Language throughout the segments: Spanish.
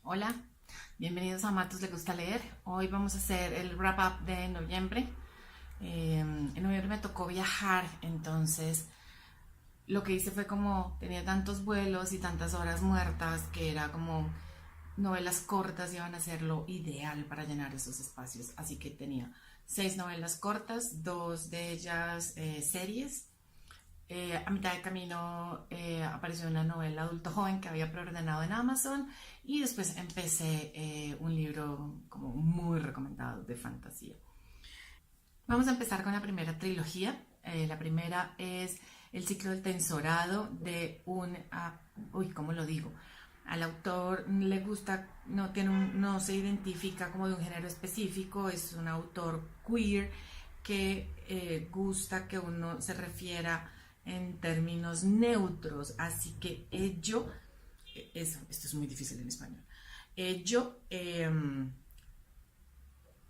Hola, bienvenidos a Matos Le Gusta Leer. Hoy vamos a hacer el wrap up de noviembre. En noviembre me tocó viajar, entonces lo que hice fue como tenía tantos vuelos y tantas horas muertas que era como novelas cortas iban a ser lo ideal para llenar esos espacios. Así que tenía 6 novelas cortas, dos de ellas series. A mitad de camino apareció una novela adulto joven que había preordenado en Amazon y después empecé un libro como muy recomendado de fantasía. Vamos a empezar con la primera trilogía. La primera es El ciclo del tensorado de ¿cómo lo digo? Al autor le gusta, no se identifica como de un género específico, es un autor queer que gusta que uno se refiera en términos neutros, así que esto es muy difícil en español. Ello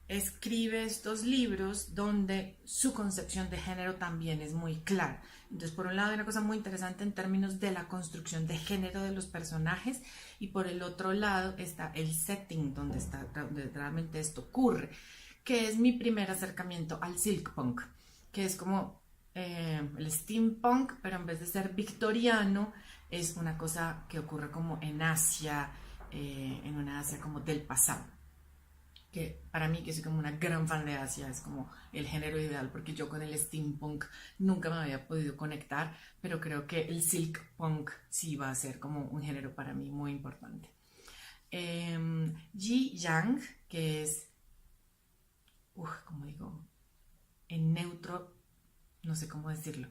escribe estos libros donde su concepción de género también es muy clara. Entonces, por un lado hay una cosa muy interesante en términos de la construcción de género de los personajes y por el otro lado está el setting donde realmente esto ocurre, que es mi primer acercamiento al silk punk, que es como el steampunk, pero en vez de ser victoriano, es una cosa que ocurre como en Asia, en una Asia como del pasado, que para mí, que soy como una gran fan de Asia, es como el género ideal, porque yo con el steampunk nunca me había podido conectar, pero creo que el silk punk sí va a ser como un género para mí muy importante. Ji Yang, que es, como digo, en neutro, no sé cómo decirlo.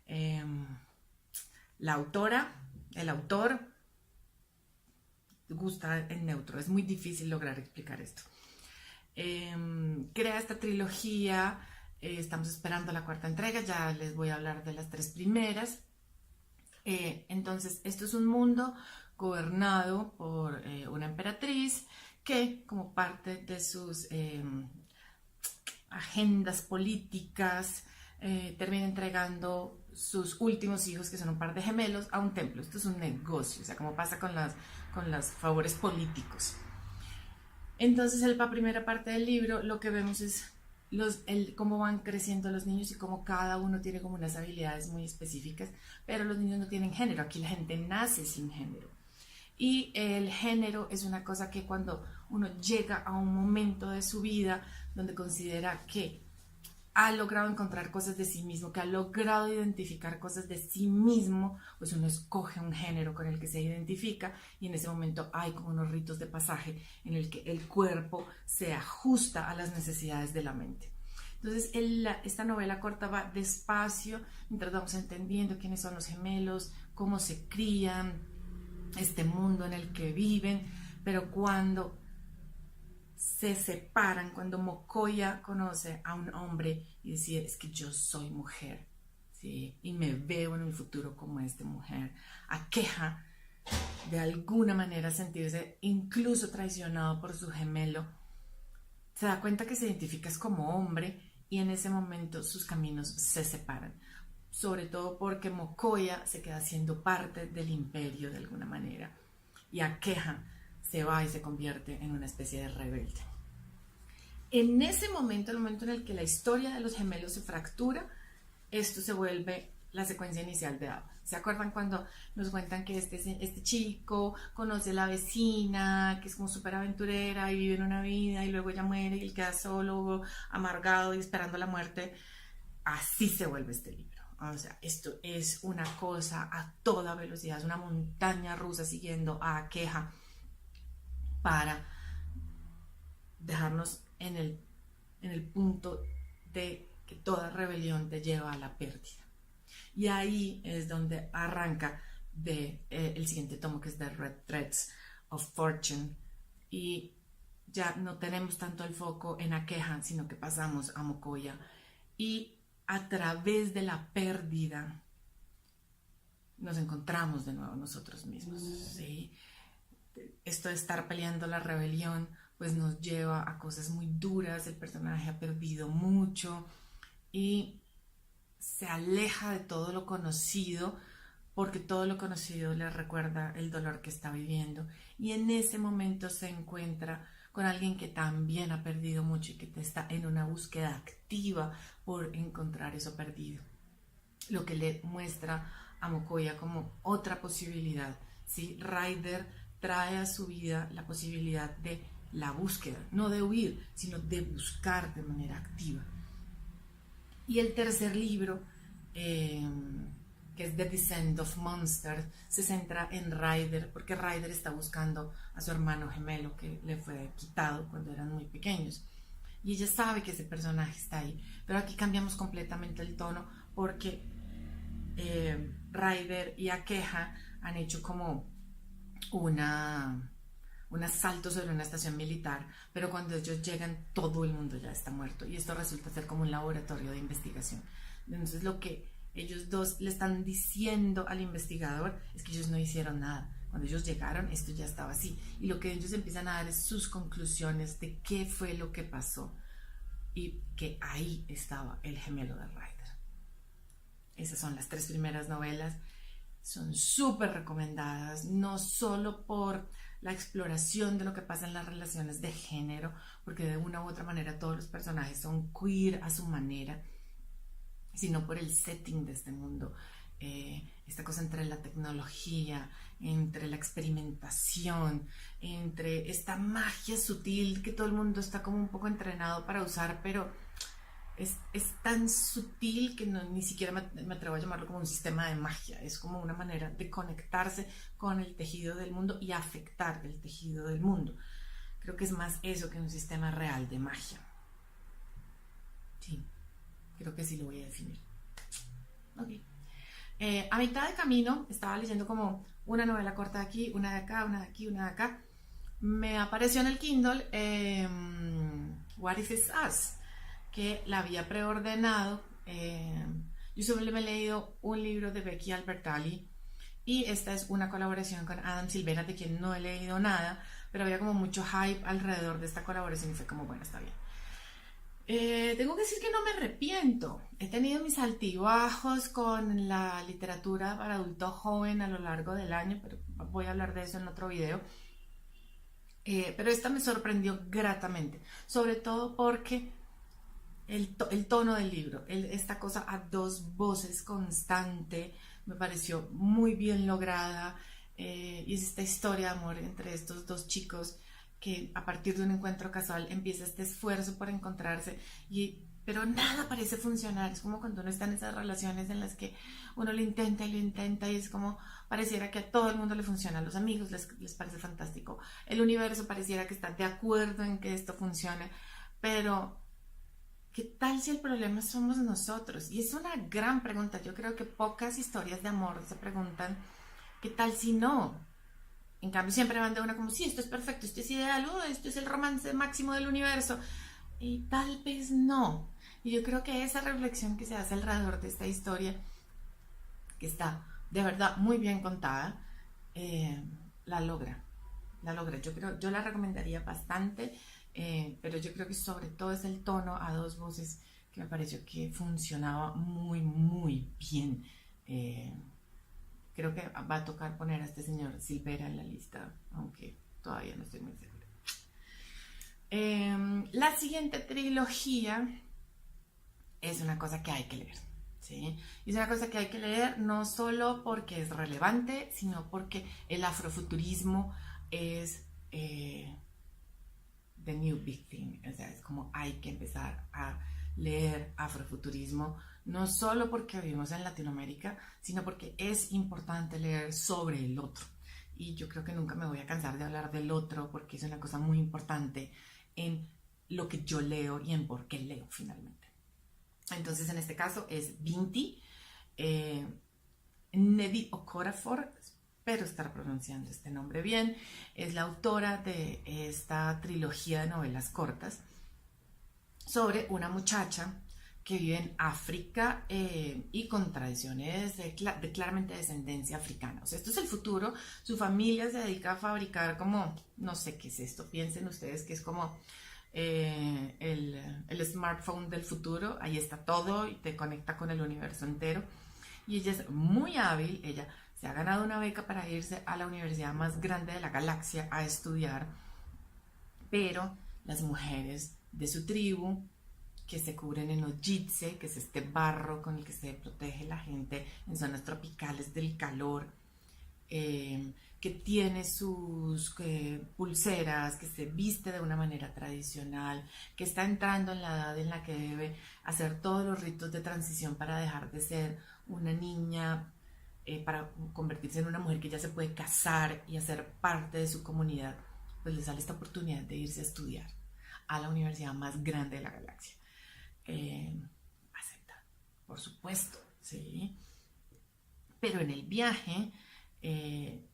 Eh, la autora, el autor, gusta en neutro, es muy difícil lograr explicar esto. Crea esta trilogía, estamos esperando la cuarta entrega, ya les voy a hablar de las tres primeras. Entonces, esto es un mundo gobernado por una emperatriz que, como parte de sus agendas políticas, termina entregando sus últimos hijos, que son un par de gemelos, a un templo. Esto es un negocio, o sea, como pasa con los favores políticos. Entonces, en la primera parte del libro, lo que vemos es cómo van creciendo los niños y cómo cada uno tiene como unas habilidades muy específicas, pero los niños no tienen género. Aquí la gente nace sin género. Y el género es una cosa que cuando uno llega a un momento de su vida donde considera que ha logrado encontrar cosas de sí mismo, que ha logrado identificar cosas de sí mismo, pues uno escoge un género con el que se identifica y en ese momento hay como unos ritos de pasaje en el que el cuerpo se ajusta a las necesidades de la mente. Entonces, esta novela corta va despacio mientras vamos entendiendo quiénes son los gemelos, cómo se crían, este mundo en el que viven, pero cuando se separan, cuando Mokoya conoce a un hombre y decide, es que yo soy mujer, ¿sí? Y me veo en el futuro como esta mujer, aqueja de alguna manera sentirse incluso traicionado por su gemelo, se da cuenta que se identifica como hombre y en ese momento sus caminos se separan, sobre todo porque Mokoya se queda siendo parte del imperio de alguna manera y Aqueja se va y se convierte en una especie de rebelde. En ese momento, el momento en el que la historia de los gemelos se fractura, esto se vuelve la secuencia inicial de Ava. ¿Se acuerdan cuando nos cuentan que este chico conoce a la vecina, que es como súper aventurera y vive en una vida y luego ella muere y él queda solo, amargado y esperando la muerte? Así se vuelve este libro. O sea, esto es una cosa a toda velocidad, es una montaña rusa siguiendo a Queja para dejarnos en el punto de que toda rebelión te lleva a la pérdida. Y ahí es donde arranca el siguiente tomo, que es The Red Threads of Fortune. Y ya no tenemos tanto el foco en Aqueja, sino que pasamos a Mokoya. Y a través de la pérdida nos encontramos de nuevo nosotros mismos, ¿sí? Esto de estar peleando la rebelión pues nos lleva a cosas muy duras, el personaje ha perdido mucho y se aleja de todo lo conocido porque todo lo conocido le recuerda el dolor que está viviendo y en ese momento se encuentra con alguien que también ha perdido mucho y que está en una búsqueda activa por encontrar eso perdido. Lo que le muestra a Mokoya como otra posibilidad. ¿Sí? Ryder trae a su vida la posibilidad de la búsqueda, no de huir, sino de buscar de manera activa. Y el tercer libro, que es The Descent of Monsters, se centra en Ryder, porque Ryder está buscando a su hermano gemelo que le fue quitado cuando eran muy pequeños. Y ella sabe que ese personaje está ahí, pero aquí cambiamos completamente el tono porque Ryder y Akeha han hecho como un asalto sobre una estación militar, pero cuando ellos llegan todo el mundo ya está muerto y esto resulta ser como un laboratorio de investigación. Entonces lo que ellos dos le están diciendo al investigador es que ellos no hicieron nada. Cuando ellos llegaron esto ya estaba así y lo que ellos empiezan a dar es sus conclusiones de qué fue lo que pasó y que ahí estaba el gemelo de Ryder. Esas son las 3 primeras novelas. Son súper recomendadas, no solo por la exploración de lo que pasa en las relaciones de género, porque de una u otra manera todos los personajes son queer a su manera, sino por el setting de este mundo. Esta cosa entre la tecnología, entre la experimentación, entre esta magia sutil que todo el mundo está como un poco entrenado para usar, pero es tan sutil que ni siquiera me atrevo a llamarlo como un sistema de magia, es como una manera de conectarse con el tejido del mundo y afectar el tejido del mundo. Creo que es más eso que un sistema real de magia. Sí, creo que sí lo voy a definir. Ok. A mitad de camino estaba leyendo como una novela corta de aquí, una de acá, una de aquí, una de acá. Me apareció en el Kindle What If It's Us, que la había preordenado. Yo solo me he leído un libro de Becky Albertalli y esta es una colaboración con Adam Silvera, de quien no he leído nada, pero había como mucho hype alrededor de esta colaboración y fue como, bueno, está bien. Tengo que decir que no me arrepiento. He tenido mis altibajos con la literatura para adulto joven a lo largo del año, pero voy a hablar de eso en otro video. Pero esta me sorprendió gratamente, sobre todo porque el tono del libro, esta cosa a dos voces constante, me pareció muy bien lograda. Y es esta historia de amor entre estos dos chicos que a partir de un encuentro casual empieza este esfuerzo por encontrarse, pero nada parece funcionar. Es como cuando uno está en esas relaciones en las que uno lo intenta y es como pareciera que a todo el mundo le funciona, a los amigos les parece fantástico, el universo pareciera que está de acuerdo en que esto funcione, pero ¿qué tal si el problema somos nosotros? Y es una gran pregunta. Yo creo que pocas historias de amor se preguntan ¿qué tal si no? En cambio siempre van de una como, sí, esto es perfecto, esto es ideal, esto es el romance máximo del universo. Y tal vez no. Y yo creo que esa reflexión que se hace alrededor de esta historia, que está de verdad muy bien contada, la logra. Yo la recomendaría bastante, pero yo creo que sobre todo es el tono a dos voces que me pareció que funcionaba muy, muy bien. Creo que va a tocar poner a este señor Silvera en la lista, aunque todavía no estoy muy segura. La siguiente trilogía es una cosa que hay que leer, ¿sí? Y es una cosa que hay que leer no solo porque es relevante, sino porque el afrofuturismo es the new big thing. O sea, es como hay que empezar a leer afrofuturismo, no solo porque vivimos en Latinoamérica, sino porque es importante leer sobre el otro. Y yo creo que nunca me voy a cansar de hablar del otro porque es una cosa muy importante en lo que yo leo y en por qué leo finalmente. Entonces, en este caso es Binti, Nnedi Okorafor, espero estar pronunciando este nombre bien, es la autora de esta trilogía de novelas cortas sobre una muchacha que vive en África y con tradiciones de claramente descendencia africana. O sea, esto es el futuro. Su familia se dedica a fabricar como, no sé qué es esto, piensen ustedes que es como el smartphone del futuro. Ahí está todo y te conecta con el universo entero. Y ella es muy hábil, ella se ha ganado una beca para irse a la universidad más grande de la galaxia a estudiar, pero las mujeres de su tribu, que se cubren en ojitse, que es este barro con el que se protege la gente en zonas tropicales del calor, que tiene sus pulseras, que se viste de una manera tradicional, que está entrando en la edad en la que debe hacer todos los ritos de transición para dejar de ser una niña, para convertirse en una mujer que ya se puede casar y hacer parte de su comunidad, pues le sale esta oportunidad de irse a estudiar a la universidad más grande de la galaxia. Acepta, por supuesto, ¿sí? Pero en el viaje,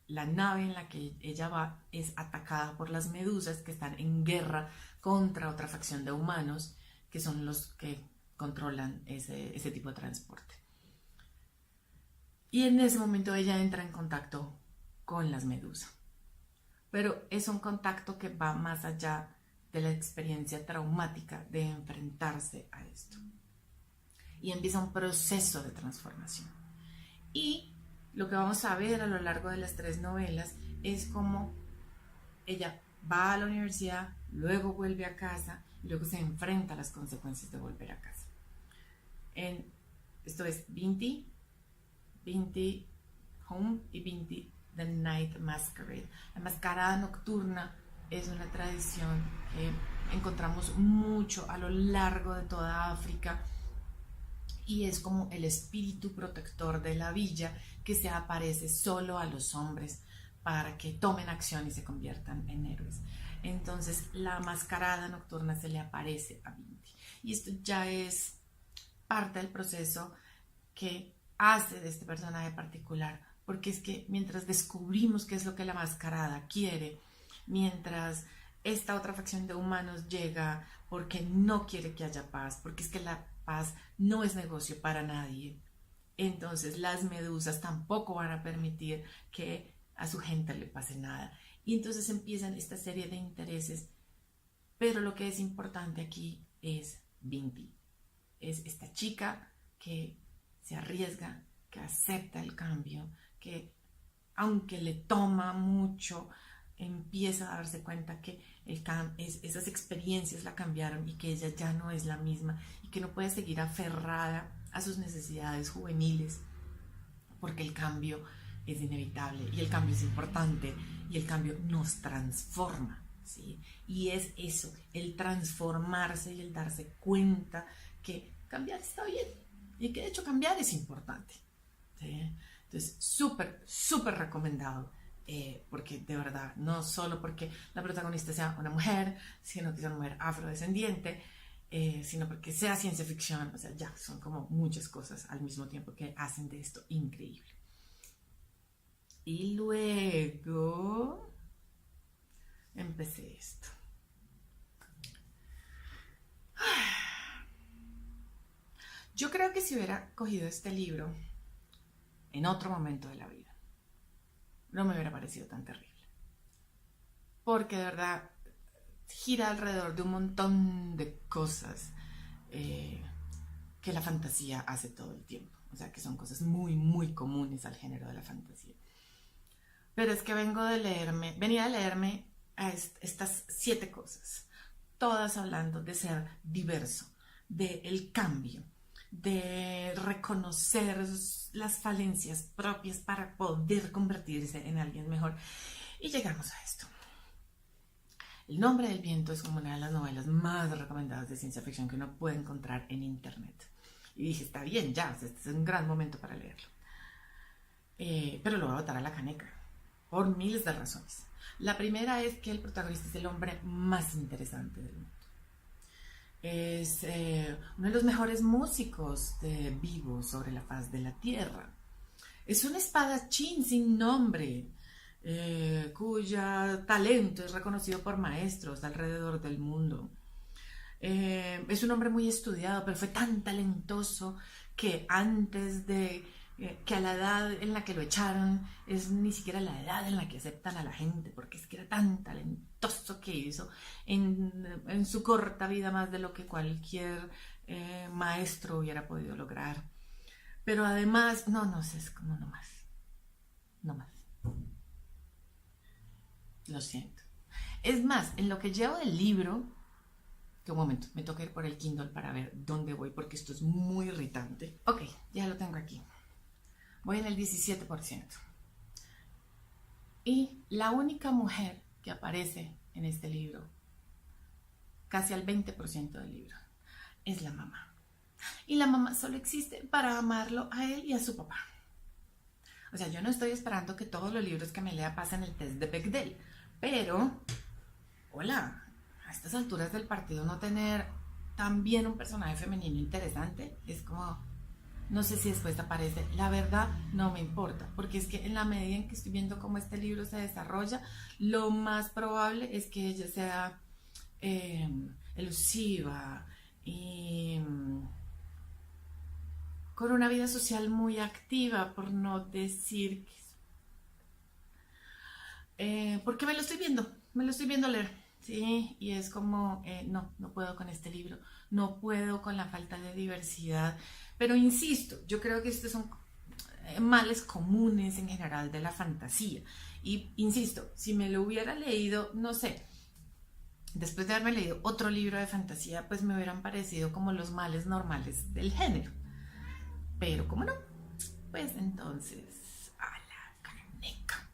la nave en la que ella va es atacada por las medusas, que están en guerra contra otra facción de humanos, que son los que controlan ese tipo de transporte. Y en ese momento ella entra en contacto con las medusas. Pero es un contacto que va más allá de la experiencia traumática de enfrentarse a esto. Y empieza un proceso de transformación. Y lo que vamos a ver a lo largo de las 3 novelas es cómo ella va a la universidad, luego vuelve a casa y luego se enfrenta a las consecuencias de volver a casa. Esto es Binti Home y Binti The Night Masquerade. La mascarada nocturna es una tradición que encontramos mucho a lo largo de toda África y es como el espíritu protector de la villa que se aparece solo a los hombres para que tomen acción y se conviertan en héroes. Entonces la mascarada nocturna se le aparece a Binti y esto ya es parte del proceso que hace de este personaje particular, porque es que mientras descubrimos qué es lo que la mascarada quiere, mientras esta otra facción de humanos llega porque no quiere que haya paz, porque es que la paz no es negocio para nadie, entonces las medusas tampoco van a permitir que a su gente le pase nada. Y entonces empiezan esta serie de intereses, pero lo que es importante aquí es Binti. Es esta chica que se arriesga, que acepta el cambio, que aunque le toma mucho, empieza a darse cuenta que esas experiencias la cambiaron y que ella ya no es la misma y que no puede seguir aferrada a sus necesidades juveniles, porque el cambio es inevitable y el cambio es importante y el cambio nos transforma, ¿sí? Y es eso, el transformarse y el darse cuenta que cambiar está bien y que de hecho cambiar es importante, ¿sí? Entonces, súper recomendado, porque de verdad, no solo porque la protagonista sea una mujer, sino que sea una mujer afrodescendiente, sino porque sea ciencia ficción, o sea, ya son como muchas cosas al mismo tiempo que hacen de esto increíble. Y luego empecé esto. Yo creo que si hubiera cogido este libro en otro momento de la vida, no me hubiera parecido tan terrible. Porque de verdad gira alrededor de un montón de cosas que la fantasía hace todo el tiempo. O sea, que son cosas muy comunes al género de la fantasía. Pero es que venía a leerme a estas 7 cosas, todas hablando de ser diverso, del cambio, de reconocer las falencias propias para poder convertirse en alguien mejor. Y llegamos a esto. El nombre del viento es como una de las novelas más recomendadas de ciencia ficción que uno puede encontrar en internet. Y dije, está bien, ya, este es un gran momento para leerlo. Pero lo voy a botar a la caneca, por miles de razones. La primera es que el protagonista es el hombre más interesante del mundo. Es uno de los mejores músicos vivos sobre la faz de la tierra. Es un espadachín sin nombre, cuyo talento es reconocido por maestros alrededor del mundo. Es un hombre muy estudiado, pero fue tan talentoso que antes de que a la edad en la que lo echaron es ni siquiera la edad en la que aceptan a la gente, porque es que era tan talentoso que hizo en su corta vida más de lo que cualquier maestro hubiera podido lograr. Pero además, no sé, es como nomás. no más. Lo siento. Es más, en lo que llevo del libro, que un momento, me toca ir por el Kindle para ver dónde voy porque esto es muy irritante. Ok, ya lo tengo aquí. Voy en el 17%. Y la única mujer que aparece en este libro, casi al 20% del libro, es la mamá. Y la mamá solo existe para amarlo a él y a su papá. O sea, yo no estoy esperando que todos los libros que me lea pasen el test de Bechdel, pero, hola, a estas alturas del partido no tener también un personaje femenino interesante es como, no sé si después te aparece, la verdad no me importa, porque es que en la medida en que estoy viendo cómo este libro se desarrolla, lo más probable es que ella sea eh, elusiva y con una vida social muy activa, por no decir que... porque me lo estoy viendo leer, ¿sí? Y es como, no, no puedo con este libro, no puedo con la falta de diversidad, pero insisto, yo creo que estos son males comunes en general de la fantasía. Y insisto, si me lo hubiera leído, no sé, después de haberme leído otro libro de fantasía, pues me hubieran parecido como los males normales del género. Pero como no, pues entonces a la caneca.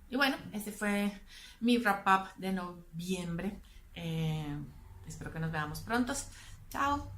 Y bueno, ese fue mi wrap up de noviembre. Espero que nos veamos pronto. Chao.